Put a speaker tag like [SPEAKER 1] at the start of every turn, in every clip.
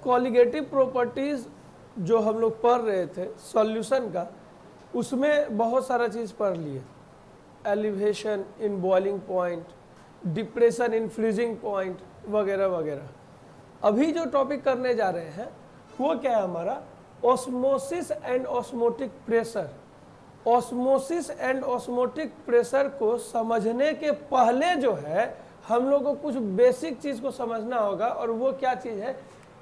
[SPEAKER 1] Colligative properties जो हम लोग पढ़ रहे थे सॉल्यूशन का, उसमें बहुत सारा चीज़ पढ़ लिए, elevation in boiling point, depression in freezing point वगैरह वगैरह। अभी जो टॉपिक करने जा रहे हैं वो क्या है हमारा, osmosis and osmotic pressure. Osmosis and osmotic pressure को समझने के पहले जो है हम लोग को कुछ बेसिक चीज़ को समझना होगा, और वो क्या चीज़ है,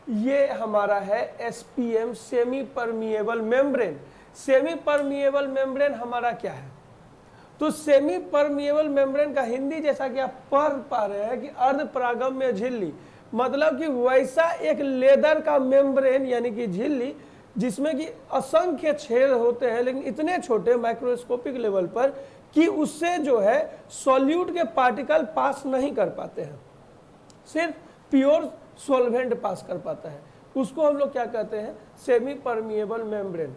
[SPEAKER 1] ये हमारा है SPM, semi permeable membrane. Semi permeable membrane हमारा क्या है, तो सेमी परमिएबल मेम्ब्रेन का हिंदी जैसा कि आप पढ़ पा रहे हैं कि अर्धपरागम्य झिल्ली, मतलब कि वैसा एक लेदर का मेम्ब्रेन यानी कि झिल्ली जिसमें कि असंख्य छेद होते हैं, लेकिन इतने छोटे माइक्रोस्कोपिक लेवल पर कि उससे जो है सॉल्यूट के पार्टिकल पास नहीं कर पाते हैं, सिर्फ प्योर सॉल्वेंट पास कर पाता है। उसको हम लोग क्या कहते हैं, सेमी परमिएबल मेम्ब्रेन।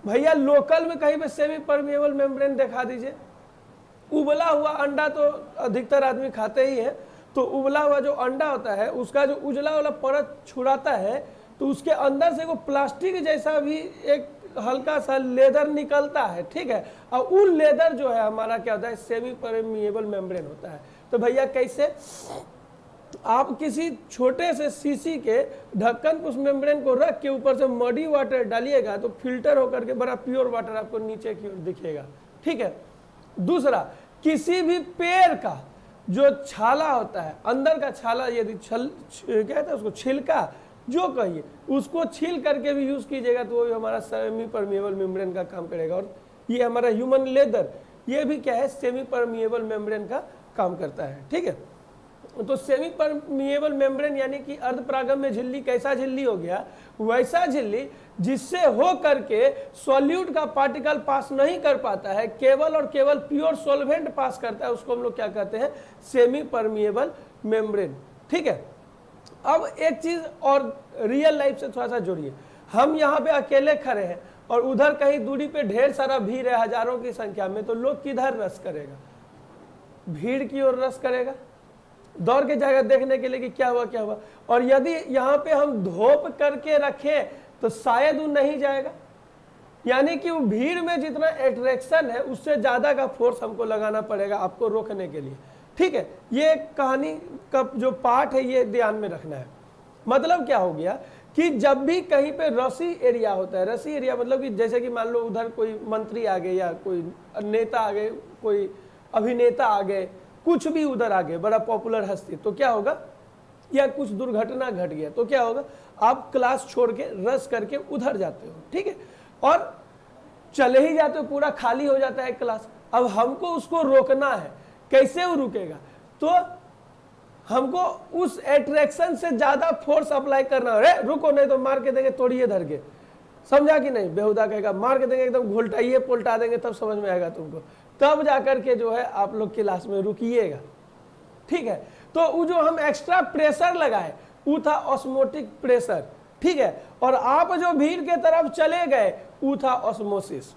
[SPEAKER 1] भैया लोकल में कहीं पे सेमी परमिएबल मेम्ब्रेन दिखा दीजिए। उबला हुआ अंडा तो अधिकतर आदमी खाते ही है, तो उबला हुआ जो अंडा होता है उसका जो उजला वाला परत छुड़ाता है तो उसके अंदर से वो प्लास्टिक जैसा भी एक हल्का सा लेदर निकलता है, ठीक है, और वो लेदर जो है हमारा क्या होता है, सेमी परमिएबल मेम्ब्रेन होता है। तो भैया कैसे, आप किसी छोटे से शीशी के ढक्कन उस मेम्ब्रेन को रख के ऊपर से मडी वाटर डालिएगा तो फिल्टर होकर के बड़ा प्योर वाटर आपको नीचे की ओर दिखेगा, ठीक है। दूसरा, किसी भी पेड़ का जो छाला होता है, अंदर का छाला, यदि क्या कहते हैं उसको, छिलका जो कहिए, उसको छील करके भी यूज कीजिएगा तो वो भी हमारा सेमी परमिएबल मेम्ब्रेन का काम करेगा। और ये हमारा ह्यूमन लेदर, ये भी क्या है, सेमी परमिएबल मेम्ब्रेन का काम करता है, ठीक है। तो सेमी परमिएबल मेम्ब्रेन यानी कि अर्धपरागम्य झिल्ली कैसा झिल्ली हो गया, वैसा झिल्ली जिससे हो करके सॉल्यूट का पार्टिकल पास नहीं कर पाता है, केवल और केवल प्योर सॉल्वेंट पास करता है, उसको हम लोग क्या कहते हैं, सेमी परमिएबल मेम्ब्रेन, ठीक है। अब एक चीज और रियल लाइफ से थोड़ा सा जोड़िए, हम यहाँ पे अकेले खड़े हैं और उधर कहीं दूरी पे ढेर सारा भीड़ है हजारों की संख्या में, तो लोग किधर रस करेगा, भीड़ की ओर रस करेगा, दौड़ के जाएगा देखने के लिए कि क्या हुआ क्या हुआ। और यदि यहाँ पे हम धोप करके रखें तो शायद वो नहीं जाएगा, यानी कि वो भीड़ में जितना अट्रैक्शन है उससे ज्यादा का फोर्स हमको लगाना पड़ेगा आपको रोकने के लिए, ठीक है। ये कहानी का जो पार्ट है ये ध्यान में रखना है। मतलब क्या हो गया कि जब भी कहीं पे रसी एरिया होता है, रसी एरिया मतलब कि जैसे कि मान लो उधर कोई मंत्री आ गए या कोई नेता आ गए, कोई अभिनेता आ गए, कुछ भी उधर आ गए, बड़ा पॉपुलर हस्ती, तो क्या होगा, या कुछ दुर्घटना घट गया तो क्या होगा, आप क्लास छोड़ के रस करके उधर जाते हो, ठीक है, और चले ही जाते हो, पूरा खाली हो जाता है क्लास। अब हमको उसको रोकना है, कैसे वो रुकेगा, तो हमको उस अट्रैक्शन से ज्यादा फोर्स अप्लाई करना है, रुको नहीं तो मार के देंगे, तोड़िए धर के, समझा कि नहीं, बेहुदा कहेगा, मार के देंगे, एकदम घोलटाइए पोलटा देंगे, तब समझ में आएगा तुमको, तब जाकर के जो है आप लोग क्लास में रुकिएगा, ठीक है। तो वो जो हम एक्स्ट्रा प्रेशर लगाए वो था ऑस्मोटिक प्रेशर, ठीक है, और आप जो भीड़ के तरफ चले गए वो था ऑस्मोसिस,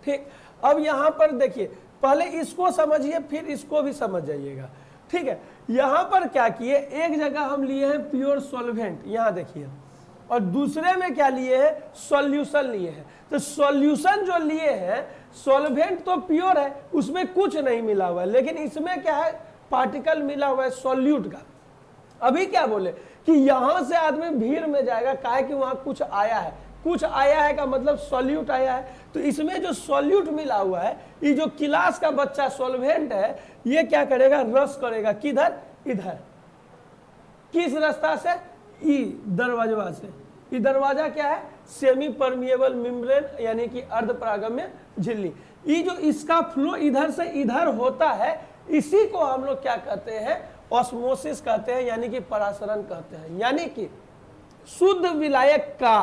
[SPEAKER 1] ठीक। अब यहां पर देखिए, पहले इसको समझिए फिर इसको भी समझ जाइएगा, ठीक है। यहां पर क्या किए, एक जगह हम लिए हैं प्योर सॉल्वेंट, यहां देखिए, और दूसरे में क्या लिए हैं, सॉल्यूशन लिए हैं। तो सॉल्यूशन जो लिए हैं, सॉल्वेंट तो प्योर है, उसमें कुछ नहीं मिला हुआ है, लेकिन इसमें क्या है, पार्टिकल मिला हुआ है सॉल्यूट का। अभी क्या बोले कि यहां से आदमी भीड़ में जाएगा, काहे कि वहां कुछ आया है, कुछ आया है का मतलब सॉल्यूट आया है, तो इसमें जो सॉल्यूट मिला हुआ है, ये जो क्लास का बच्चा सॉल्वेंट है, ये क्या करेगा, रस करेगा, किधर, इधर, किस रास्ता से, ई दरवाजा से। ये दरवाजा क्या है, सेमी परमिएबल मेम्ब्रेन यानी कि अर्धपरागम्य झिल्ली। ये जो इसका फ्लो इधर से इधर होता है, इसी को हम लोग क्या कहते हैं, ऑस्मोसिस कहते हैं, यानी कि परासरण कहते हैं। यानी कि शुद्ध विलायक का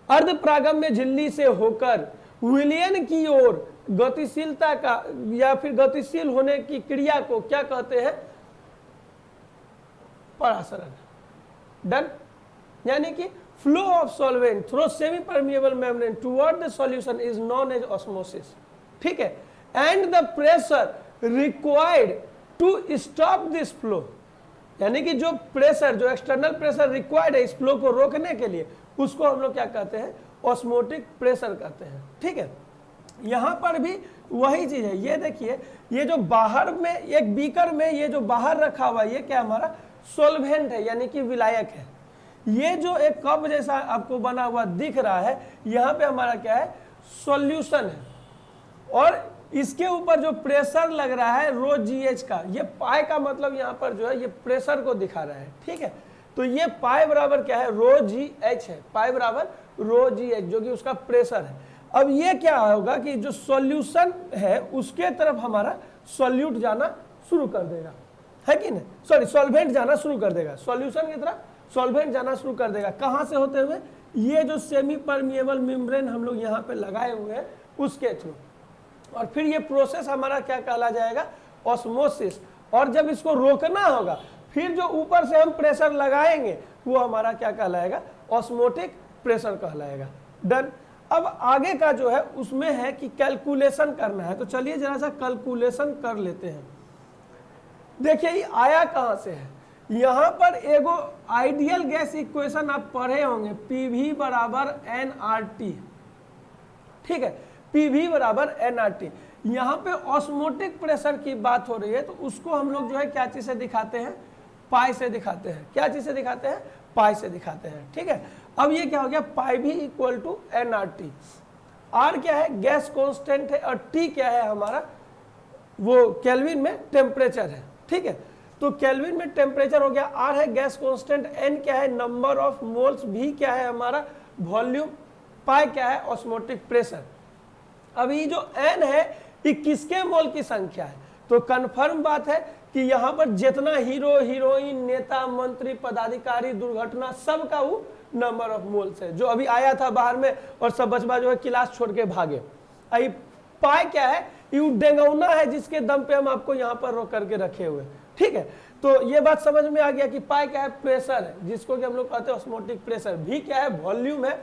[SPEAKER 1] अर्धपरागम्य झिल्ली से होकर विलयन की ओर गतिशीलता का या फिर गतिशील होने की क्रिया को क्या कहते हैं, परासरण। डन। यानी कि flow of solvent through semi permeable membrane toward the solution is known as osmosis, ठीक है। And the pressure required to stop this flow, यानी कि जो प्रेशर, जो एक्सटर्नल प्रेशर रिक्वायर्ड है इस फ्लो को रोकने के लिए, उसको हम लोग क्या कहते हैं, ऑस्मोटिक प्रेशर कहते हैं। ठीक है, यहां पर भी वही चीज है। ये देखिए, ये जो बाहर में एक बीकर में ये जो बाहर रखा हुआ ये क्या हमारा सॉल्वेंट है, यानी कि विलायक है। ये जो एक कप जैसा आपको बना हुआ दिख रहा है, यहाँ पे हमारा क्या है, सॉल्यूशन है। और इसके ऊपर जो प्रेशर लग रहा है रो GH का, ये पाई का मतलब यहाँ पर जो है ये प्रेशर को दिखा रहा है। ठीक है, तो ये पाई बराबर क्या है, रो GH है, पाई बराबर रो GH, जो कि उसका प्रेशर है। अब ये क्या होगा कि जो सॉल्यूशन है उसके तरफ हमारा सॉल्यूट जाना शुरू कर देगा, है कि नहीं, सॉरी सॉल्वेंट जाना शुरू कर देगा, सॉल्यूशन की तरफ सॉल्वेंट जाना शुरू कर देगा। कहाँ से होते हुए, ये जो सेमी परमिएबल मेम्ब्रेन हम लोग यहाँ पे लगाए हुए हैं उसके थ्रू। और फिर ये प्रोसेस हमारा क्या कहला जाएगा, ऑस्मोसिस। और जब इसको रोकना होगा, फिर जो ऊपर से हम प्रेशर लगाएंगे वो हमारा क्या कहलाएगा, ऑस्मोटिक प्रेशर कहलाएगा। डन। अब आगे का जो है उसमें है कि कैलकुलेशन करना है, तो चलिए जरा सा कैलकुलेशन कर लेते हैं। देखिए ये आया कहाँ से है, यहाँ पर एगो आइडियल गैस इक्वेशन आप पढ़े होंगे, PV बराबर nRT। ठीक है, PV बराबर nRT। यहाँ पे ऑस्मोटिक प्रेशर की बात हो रही है, तो उसको हम लोग जो है क्या चीज से दिखाते हैं, पाई से दिखाते हैं। क्या चीज से दिखाते हैं, पाई से दिखाते हैं। ठीक है, अब ये क्या हो गया, पाई भी इक्वल टू nRT। R क्या है, गैस कांस्टेंट है, और T क्या है हमारा, वो केल्विन में टेम्परेचर है। ठीक है, तो केल्विन में टेम्परेचर हो गया, R है गैस कांस्टेंट, N क्या है नंबर ऑफ मोल्स, V क्या है हमारा वॉल्यूम, पाई क्या है ऑस्मोटिक प्रेशर। अब ये जो N है ये किसके मोल की संख्या है, तो कंफर्म बात है कि यहाँ पर जितना हीरो हीरोइन, नेता मंत्री पदाधिकारी, दुर्घटना, सबका वो नंबर ऑफ मोल्स है, जो अभी आया था बाहर में और सब बचवा जो है क्लास छोड़ के भागे। आई पाई क्या है, ये डेंगौना है जिसके दम पे हम आपको यहाँ पर रोक करके रखे हुए। ठीक है, तो ये बात समझ में आ गया कि पाई क्या है, प्रेशर है, जिसको कि हम लोग कहते हैं ऑस्मोटिक प्रेशर। V क्या है, वॉल्यूम है,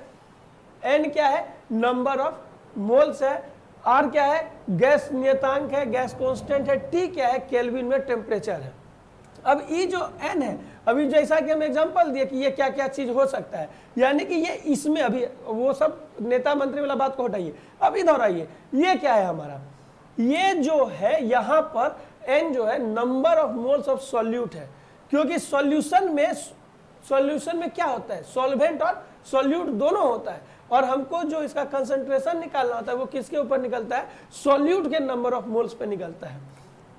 [SPEAKER 1] N क्या है, नंबर ऑफ मोल्स है, R क्या है, गैस नियतांक है, गैस कांस्टेंट है, T क्या है, केल्विन में टेम्परेचर है। अब ये जो N है, अभी जैसा कि हम एग्जांपल दिए कि ये क्या क्या चीज हो सकता है, यानी कि ये इसमें अभी वो सब नेता मंत्री वाला बात को हटाइए, अब इधर आइए, ये क्या है हमारा, ये जो है यहाँ पर N जो है number of moles of solute है, क्योंकि सॉल्यूशन में क्या होता है, सॉल्वेंट और सॉल्यूट दोनों होता है, और हमको जो इसका कंसंट्रेशन निकालना होता है वो किसके ऊपर निकलता है, सॉल्यूट के नंबर ऑफ मोल्स पे निकलता है।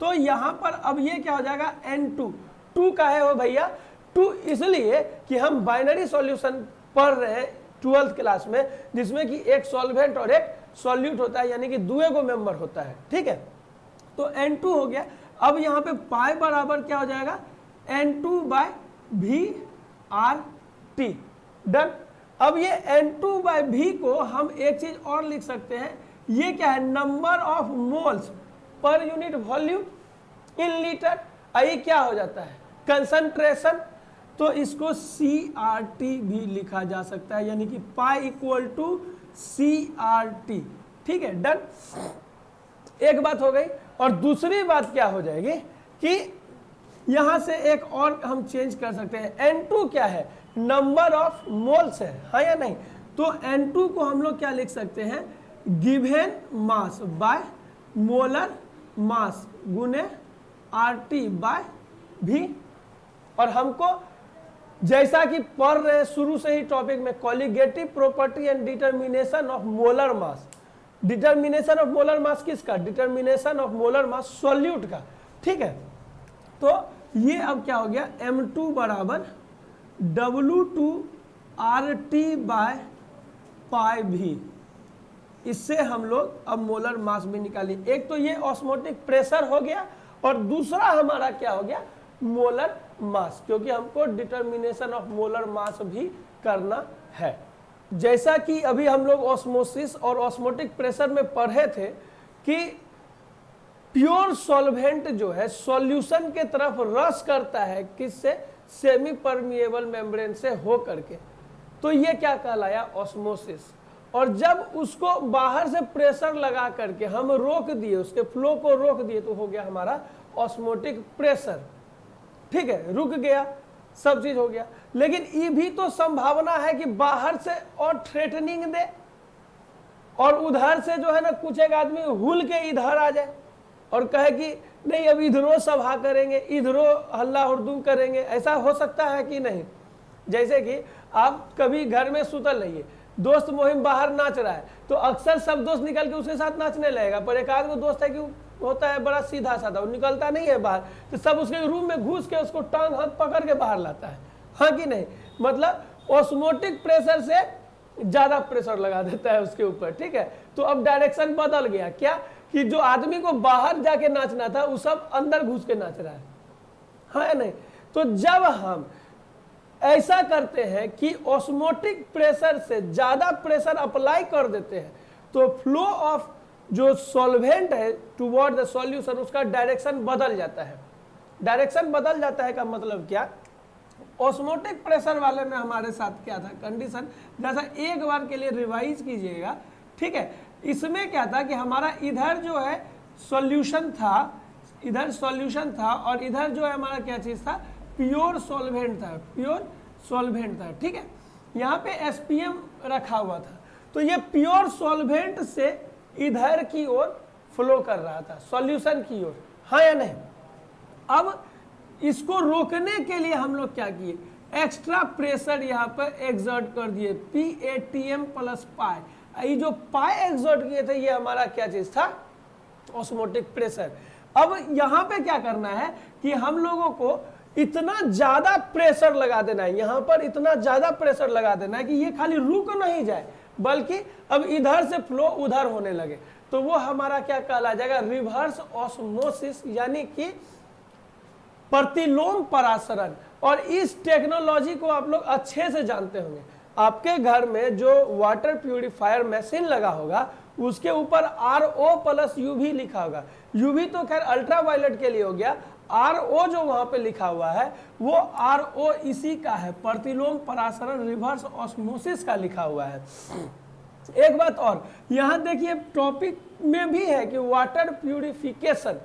[SPEAKER 1] तो यहाँ पर अब ये क्या हो जाएगा, N2, 2 का है वो भैया, 2 इसलिए कि हम बाइनरी सॉल्यूशन पढ़ रहे हैं 12th क्लास में, जिसमें कि एक सॉल्वेंट और एक सॉल्यूट होता है, यानी कि दुए को मेंबर होता है। ठीक है, तो N2 हो गया। अब यहाँ पे पाई बराबर क्या हो जाएगा, N2 बाय VRT। डन। अब ये N2 बाय V को हम एक चीज और लिख सकते हैं, ये क्या है, नंबर ऑफ मोल्स पर यूनिट वॉल्यूम इन लीटर। आई क्या हो जाता है, कंसंट्रेशन, तो इसको CRT भी लिखा जा सकता है, यानी कि पाई इक्वल टू CRT। ठीक है, डन। एक बात हो गई, और दूसरी बात क्या हो जाएगी कि यहां से एक और हम चेंज कर सकते हैं, N2 क्या है, नंबर ऑफ मोल्स है, हाँ या नहीं, तो N2 को हम लोग क्या लिख सकते हैं, given mass by molar mass गुने RT बाय V। और हमको जैसा कि पढ़ रहे हैं शुरू से ही टॉपिक में, colligative property and determination of molar mass. Determination of molar mass किसका, determination of molar mass solute का। ठीक है, तो ये अब क्या हो गया, M2 बराबर W2RT बाय पाई V। इससे हम लोग अब मोलर मास भी निकालें। एक तो ये ऑस्मोटिक प्रेशर हो गया, और दूसरा हमारा क्या हो गया, मोलर मास, क्योंकि हमको डिटर्मिनेशन ऑफ मोलर मास भी करना है। जैसा कि अभी हम लोग ऑस्मोसिस और ऑस्मोटिक प्रेशर में पढ़े थे कि प्योर सॉल्वेंट जो है सॉल्यूशन के तरफ रश करता है, किससे, सेमी परमिएबल मेम्ब्रेन से हो करके, तो ये क्या कहलाया, ऑस्मोसिस। और जब उसको बाहर से प्रेशर लगा करके हम रोक दिए, उसके फ्लो को रोक दिए, तो हो गया हमारा ऑस्मोटिक प्रेशर। ठीक है, रुक गया, सब चीज हो गया। लेकिन ये भी तो संभावना है कि बाहर से और थ्रेटनिंग दे और उधर से जो है ना कुछ एक आदमी हुल के इधर आ जाए और कहे कि नहीं अब इधरों सभा करेंगे, इधरों हल्ला हुड़दुम करेंगे। ऐसा हो सकता है कि नहीं? जैसे कि आप कभी घर में सुतल रहिए, दोस्त मोहिम बाहर नाच रहा है तो अक्सर सब दोस्त निकल के उसके साथ नाचने लगेगा, पर एक आध दोस्त है कि होता है बड़ा सीधा साधा, वो निकलता नहीं है बाहर, तो सब उसके रूम में घुस के उसको टांग हाथ पकड़ के बाहर लाता है, हाँ कि नहीं? मतलब ऑस्मोटिक प्रेशर से ज्यादा प्रेशर लगा देता है उसके ऊपर, ठीक है। तो अब डायरेक्शन बदल गया, क्या कि जो आदमी को बाहर जाके नाचना था वो सब अंदर घुस के नाच रहा है, हाँ या नहीं? तो जब हम ऐसा करते हैं कि ऑस्मोटिक प्रेशर से ज्यादा प्रेशर अप्लाई कर देते हैं तो फ्लो ऑफ जो सॉल्वेंट है टुवर्ड द सॉल्यूशन, उसका डायरेक्शन बदल जाता है। डायरेक्शन बदल जाता है का मतलब क्या? ऑस्मोटिक प्रेशर वाले में हमारे साथ क्या था कंडीशन, जैसा एक बार के लिए रिवाइज कीजिएगा, ठीक है। इसमें क्या था कि हमारा इधर जो है सॉल्यूशन था, इधर सॉल्यूशन था और इधर जो है हमारा क्या चीज था, प्योर सॉल्वेंट था, प्योर सॉल्वेंट था, ठीक है। यहाँ पे एसपीएम रखा हुआ था, तो ये प्योर सॉल्वेंट से इधर की ओर फ्लो कर रहा था, सॉल्यूशन की ओर, हाँ या नहीं? अब इसको रोकने के लिए हम लोग क्या किए, एक्स्ट्रा प्रेशर यहाँ पर एक्सर्ट कर दिए, PATM प्लस पाई। ये जो पाई एक्सर्ट किए थे ये हमारा क्या चीज था, ऑस्मोटिक प्रेशर। अब यहाँ पे क्या करना है कि हम लोगों को इतना ज्यादा प्रेशर लगा देना है, यहाँ पर इतना ज्यादा प्रेशर लगा देना है कि ये खाली रुक नहीं जाए बल्कि अब इधर से फ्लो उधर होने लगे। तो वो हमारा क्या कहला जाएगा, रिवर्स ऑस्मोसिस, यानी कि प्रतिलोम परासरण। और इस टेक्नोलॉजी को आप लोग अच्छे से जानते होंगे, आपके घर में जो वाटर प्यूरिफायर मशीन लगा होगा उसके ऊपर RO प्लस UV लिखा होगा। UV तो खैर अल्ट्रावायलेट के लिए हो गया, RO जो वहां पे लिखा हुआ है वो RO इसी का है, प्रतिलोम परासरण रिवर्स ऑस्मोसिस का लिखा हुआ है। एक बात और यहाँ देखिए टॉपिक में भी है कि वाटर प्यूरिफिकेशन,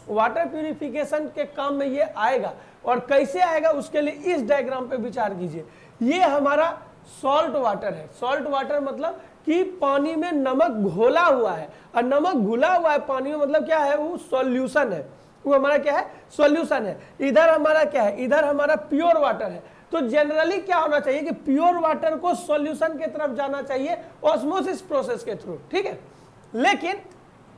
[SPEAKER 1] वाटर प्यूरिफिकेशन के काम में ये आएगा और कैसे आएगा उसके लिए इस डायग्राम पे विचार कीजिए। ये हमारा सॉल्ट वाटर है, सॉल्ट वाटर मतलब कि पानी में नमक घोला हुआ है, और नमक घुला हुआ है पानी में मतलब क्या है, वो सॉल्यूशन है, वो हमारा क्या है, सॉल्यूशन है। इधर हमारा क्या है, इधर हमारा प्योर वाटर है। तो जनरली क्या होना चाहिए कि प्योर वाटर को सॉल्यूशन की तरफ जाना चाहिए ऑस्मोसिस प्रोसेस के थ्रू, ठीक है। लेकिन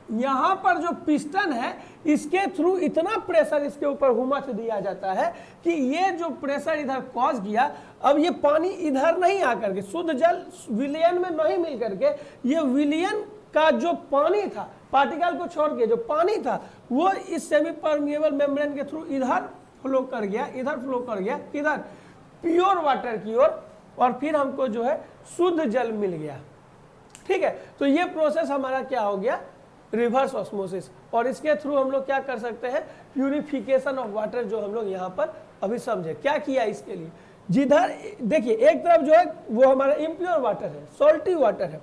[SPEAKER 1] यहां पर जो पिस्टन है इसके थ्रू इतना प्रेशर इसके ऊपर हुमच दिया जाता है कि ये जो प्रेशर इधर कॉज किया, अब ये पानी इधर नहीं आकर के शुद्ध जल विलयन में नहीं मिल करके ये विलयन का जो पानी था, पार्टिकल को छोड़ के जो पानी था वो इस सेमी परमिएबल मेम्ब्रेन के थ्रू इधर फ्लो कर गया, इधर फ्लो कर गया, इधर प्योर वाटर की ओर, और फिर हमको जो है शुद्ध जल मिल गया, ठीक है। तो ये प्रोसेस हमारा क्या हो गया, रिवर्स ऑस्मोसिस। और इसके थ्रू हम लोग क्या कर सकते हैं, प्यूरिफिकेशन ऑफ वाटर, जो हम लोग यहाँ पर अभी समझे क्या किया इसके लिए। जिधर देखिए एक तरफ जो है वो हमारा इम्प्योर वाटर है, सॉल्टी वाटर है,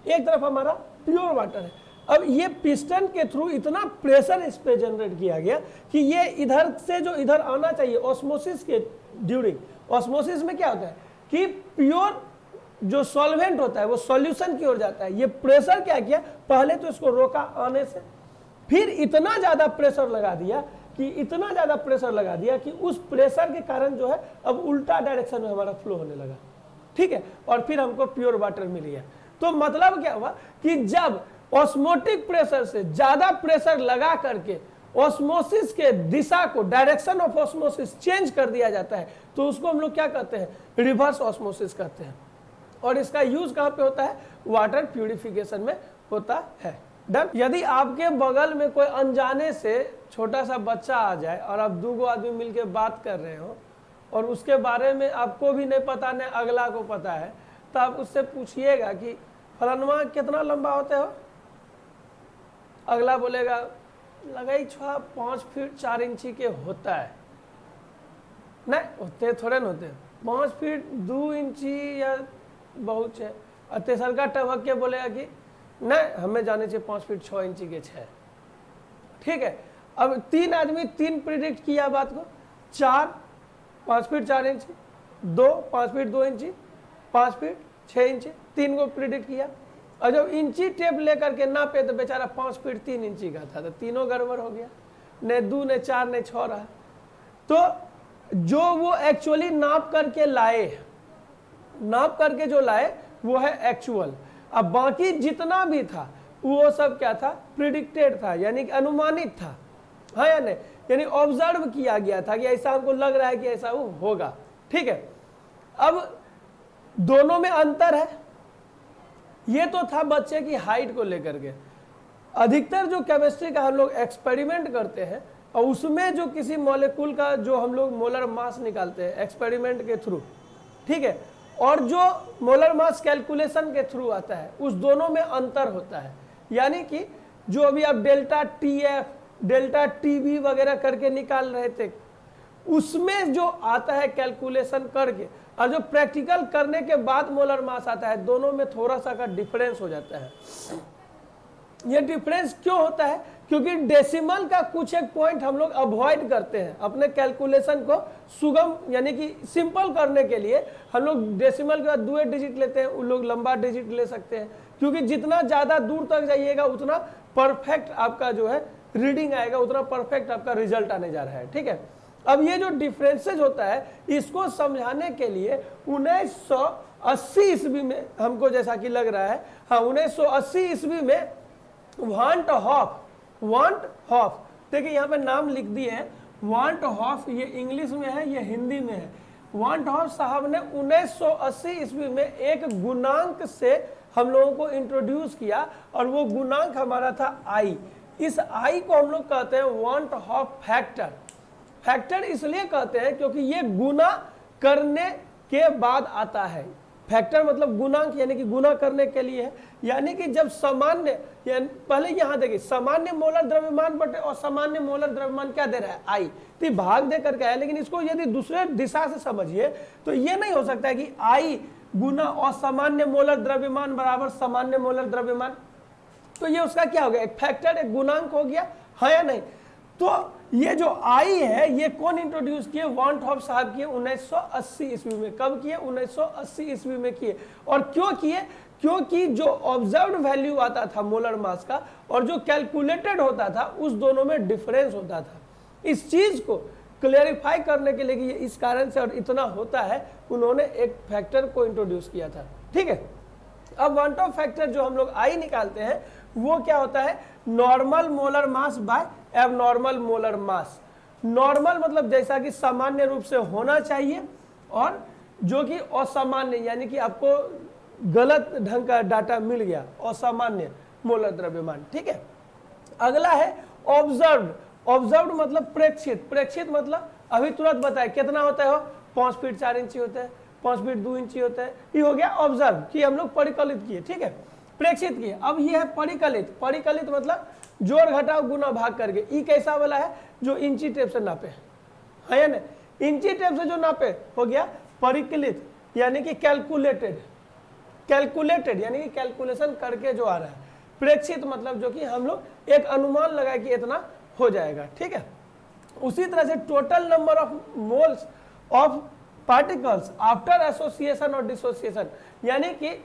[SPEAKER 1] एक तरफ हमारा प्योर वाटर है। अब ये पिस्टन के थ्रू इतना प्रेशर इस पे जनरेट किया गया कि ये इधर से जो इधर आना चाहिए ऑस्मोसिस के ड्यूरिंग, ऑस्मोसिस में क्या होता है कि प्योर जो सॉल्वेंट होता है वो सॉल्यूशन की ओर जाता है। ये प्रेशर क्या किया, पहले तो इसको रोका आने से, फिर इतना ज्यादा प्रेशर लगा दिया कि इतना ज्यादा प्रेशर लगा दिया कि उस प्रेशर के कारण जो है अब उल्टा डायरेक्शन में हमारा फ्लो होने लगा, ठीक है। और फिर हमको प्योर वाटर मिल गया। तो मतलब क्या हुआ कि जब ऑस्मोटिक प्रेशर से ज्यादा प्रेशर लगा करके ऑस्मोसिस के दिशा को, डायरेक्शन ऑफ ऑस्मोसिस चेंज कर दिया जाता है, तो उसको हम लोग क्या कहते हैं, रिवर्स ऑस्मोसिस कहते हैं। और इसका यूज कहां पे होता है, वाटर प्यूरिफिकेशन में होता है। डन। यदि आपके बगल में कोई अनजाने से छोटा सा बच्चा आ जाए और आप दो आदमी मिलके बात कर रहे हो और उसके बारे में आपको भी नहीं पता न अगला को पता है, तो आप उससे पूछिएगा कि फलाना कितना लंबा होते हो, अगला बोलेगा लगाई 5 फीट 4 इंची के होता है। नहीं होते, थोड़े न होते, 5 फीट 2 इंची या बहुत है। और तेसर का टबक के बोलेगा कि नहीं हमें जाने चाहिए 5 फीट 6 इंची के 6, ठीक है। अब 3 आदमी 3 प्रिडिक्ट किया बात को, 4 5 फीट 4 इंच, 2 5 फीट 2 इंची, 5 फीट 6 इंची, 3 को प्रिडिक्ट किया। और जब इंची टेप लेकर के नापे तो बेचारा 5 फीट 3 इंची का था, तो तीनों गड़बड़ हो गया, न 2 न 4 न 6 रहा। तो जो वो एक्चुअली नाप करके जो लाए वो है एक्चुअल। अब बाकी जितना भी था वो सब क्या था, प्रिडिक्टेड था, यानी कि अनुमानित था, हाँ या नहीं, यानी ऑब्जर्व किया गया था कि ऐसा हमको लग रहा है कि ऐसा वो होगा। ठीक है, अब दोनों में अंतर है। ये तो था बच्चे की हाइट को लेकर के। अधिकतर जो केमिस्ट्री का हम लोग एक्सपेरिमेंट करते हैं और उसमें जो किसी मॉलिक्यूल का जो हम लोग मोलर मास निकालते हैं एक्सपेरिमेंट के थ्रू, ठीक है, और जो मोलर मास कैलकुलेशन के थ्रू आता है, उस दोनों में अंतर होता है। यानी कि जो अभी आप डेल्टा TF डेल्टा TB वगैरह करके निकाल रहे थे, उसमें जो आता है कैलकुलेशन करके और जो प्रैक्टिकल करने के बाद मोलर मास आता है, दोनों में थोड़ा सा का डिफरेंस हो जाता है। ये डिफरेंस क्यों होता है? क्योंकि डेसिमल का कुछ एक पॉइंट हम लोग अवॉइड करते हैं अपने कैलकुलेशन को सुगम यानी कि सिंपल करने के लिए। हम लोग डेसिमल के बाद 2 डिजिट लेते हैं, उन लोग लंबा डिजिट ले सकते हैं, क्योंकि जितना ज़्यादा दूर तक जाइएगा उतना परफेक्ट आपका जो है रीडिंग आएगा, उतना परफेक्ट आपका रिजल्ट आने जा रहा है। ठीक है, अब ये जो डिफरेंसेज होता है इसको समझाने के लिए 1980 ईस्वी में हमको जैसा कि लग रहा है, हाँ 1980 ईस्वी में वांट हॉफ, देखिए यहाँ पे नाम लिख दिए हैं वांट हॉफ, ये इंग्लिश में है, ये हिंदी में है। वांट हॉफ साहब ने 1980 ईस्वी में एक गुणांक से हम लोगों को इंट्रोड्यूस किया और वो गुणांक हमारा था आई। इस आई को हम लोग कहते हैं वांट हॉफ फैक्टर। फैक्टर इसलिए कहते हैं क्योंकि ये गुना करने के बाद आता है। फैक्टर मतलब गुणांक, यानी कि गुना करने के लिए है। यानी कि जब सामान्य, पहले यहां देखिए सामान्य मोलर द्रव्यमान बटे और सामान्य मोलर द्रव्यमान क्या दे रहा है, आई, तो भाग दे करके आया। लेकिन इसको यदि दूसरे दिशा से समझिए तो ये नहीं हो सकता है कि आई गुना और सामान्य मोलर द्रव्यमान बराबर सामान्य मोलर द्रव्यमान। तो ये उसका क्या हो गया, एक फैक्टर, एक गुणांक हो गया, है या नहीं। तो ये जो आई है ये कौन इंट्रोड्यूस किए, वांट हॉफ साहब किए 1980 ईस्वी में। कब किए, 1980 ईस्वी में किए। और क्यों किए, क्योंकि जो ऑब्जर्व्ड वैल्यू आता था मोलर मास का और जो कैलकुलेटेड होता था उस दोनों में डिफरेंस होता था। इस चीज को क्लेरिफाई करने के लिए कि ये इस कारण से और इतना होता है, उन्होंने एक फैक्टर को इंट्रोड्यूस किया था। ठीक है, अब वांट ऑफ फैक्टर जो हम लोग आई निकालते हैं वो क्या होता है, normal molar mass by abnormal molar mass. Normal मतलब जैसा कि सामान्य रूप से होना चाहिए, और जो कि असामान्य यानी कि आपको गलत ढंग का डाटा मिल गया, असामान्य मोलर द्रव्यमान। ठीक है, अगला है ऑब्जर्व्ड। ऑब्जर्व्ड मतलब प्रेक्षित। प्रेक्षित मतलब अभी तुरंत बताए कितना होता है, 5 फीट 4 इंची होता है, 5 फीट 2 इंची होता है। ये हो गया ऑब्जर्व कि हम लोग परिकलित किए। ठीक है, प्रेक्षित किए। अब ये है परिकलित। परिकलित मतलब जोड़ घटाव गुना भाग करके। ई कैसा वाला है, जो इंची टेप से नापे, है या नहीं, इंची टेप से जो नापे हो गया परिकलित, यानी कि कैलकुलेटेड। कैलकुलेटेड यानी कि कैलकुलेशन करके जो आ रहा है। प्रेक्षित मतलब जो कि हम लोग एक अनुमान लगाए कि इतना हो जाएगा। ठीक है, उसी तरह से total number of moles of particles after association और डिसोसिएशन, यानी कि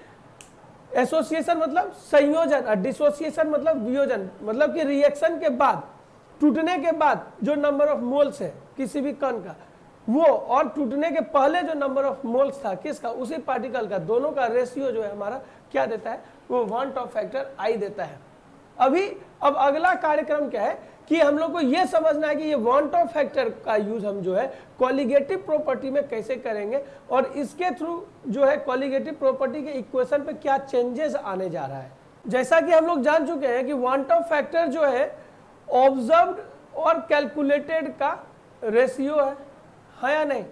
[SPEAKER 1] एसोसिएशन मतलब संयोजन और डिसोसिएशन मतलब वियोजन, मतलब कि रिएक्शन के बाद, टूटने के बाद जो नंबर ऑफ मोल्स है किसी भी कण का, वो और टूटने के पहले जो नंबर ऑफ मोल्स था किसका, उसी पार्टिकल का, दोनों का रेशियो जो है हमारा क्या देता है, वो वांट ऑफ फैक्टर आई देता है। अब अगला कार्यक्रम क्या है कि हम लोग को ये समझना है कि ये वांट ऑफ फैक्टर का यूज हम जो है कॉलिगेटिव प्रॉपर्टी में कैसे करेंगे, और इसके थ्रू जो है कॉलिगेटिव प्रॉपर्टी के इक्वेशन पे क्या चेंजेस आने जा रहा है। जैसा कि हम लोग जान चुके हैं कि वांट ऑफ फैक्टर जो है ऑब्जर्व्ड और कैलकुलेटेड का रेशियो है या नहीं,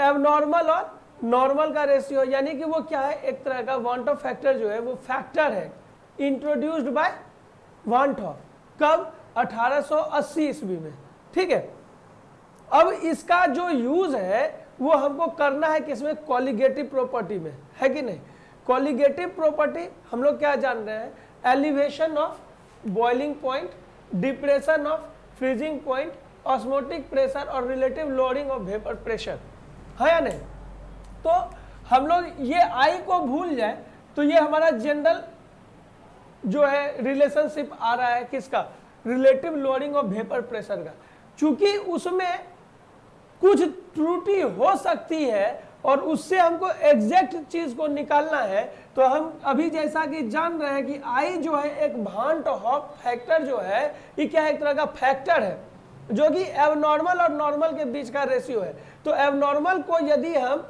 [SPEAKER 1] एबनॉर्मल और नॉर्मल का रेशियो, यानी कि वो क्या है, एक तरह का वांट ऑफ फैक्टर जो है वो फैक्टर है इंट्रोड्यूस्ड बाय वांट ऑफ। कब, 1880 ईस्वी में। ठीक है, अब इसका जो यूज है वो हमको करना है किसमें, कॉलिगेटिव प्रॉपर्टी में, है कि नहीं। कॉलिगेटिव प्रॉपर्टी हम लोग क्या जान रहे हैं, elevation of boiling point, depression of freezing point, osmotic pressure और relative loading of vapour pressure, है या नहीं। तो हम लोग ये आई को भूल जाए तो ये हमारा जनरल जो है रिलेशनशिप आ रहा है किसका, relative loading of vapour pressure का। चूंकि उसमें कुछ त्रुटि हो सकती है और उससे हमको एग्जैक्ट चीज को निकालना है, तो हम अभी जैसा कि जान रहे हैं कि आई जो है एक भान टू हॉफ फैक्टर जो है, ये क्या है, एक तरह का फैक्टर है जो कि एबनॉर्मल और नॉर्मल के बीच का रेशियो है। तो एबनॉर्मल को यदि हम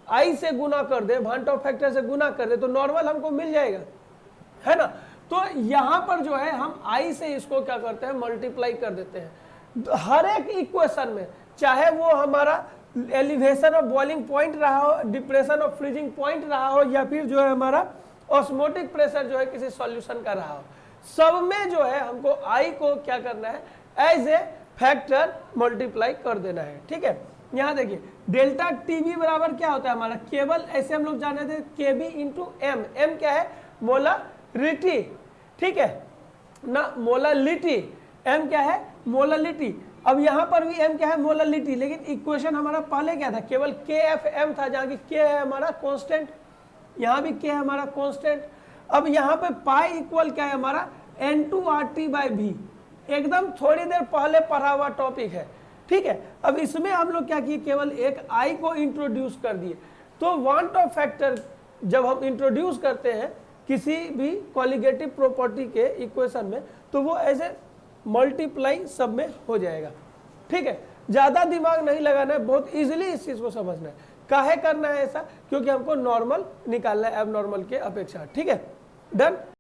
[SPEAKER 1] आई से गुना कर दे, भान टू हॉफ फैक्टर से गुना कर दे, तो नॉर्मल हमको मिल जाएगा, है ना। तो यहां पर जो है हम आई से इसको क्या करते हैं, मल्टीप्लाई कर देते हैं हर एक इक्वेशन में, चाहे वो हमारा एलिवेशन ऑफ बॉइलिंग पॉइंट रहा हो, डिप्रेशन ऑफ फ्रीजिंग पॉइंट रहा हो, या फिर जो है हमारा ऑस्मोटिक प्रेशर जो है किसी सॉल्यूशन का रहा हो, सब में जो है हमको आई को क्या करना है, एज ए फैक्टर मल्टीप्लाई कर देना है। ठीक है, यहां देखिए डेल्टा टीवी बराबर क्या होता है हमारा, केवल ऐसे हम लोग जाने थे केबी इंटू एम। एम क्या है, मोलारिटी, ठीक है ना, मोलालिटी। एम क्या है, मोलालिटी। अब यहां पर भी एम क्या है, मोलालिटी, लेकिन इक्वेशन हमारा पहले क्या था, केवल के एफ एम था, जहां की के है हमारा कांस्टेंट, यहां भी के है हमारा कांस्टेंट। अब यहां पे पाई इक्वल क्या है हमारा, N2RT बाई V, एकदम थोड़ी देर पहले पढ़ा हुआ टॉपिक है। ठीक है, अब इसमें हम लोग क्या किए, केवल एक आई को इंट्रोड्यूस कर दिए। तो वांट ऑफ फैक्टर जब हम इंट्रोड्यूस करते हैं किसी भी कॉलिगेटिव प्रॉपर्टी के इक्वेशन में, तो वो एज ए मल्टीप्लाई सब में हो जाएगा। ठीक है, ज्यादा दिमाग नहीं लगाना है, बहुत इजीली इस चीज को समझना है। काहे करना है ऐसा, क्योंकि हमको नॉर्मल निकालना है एबनॉर्मल के अपेक्षा। ठीक है, डन।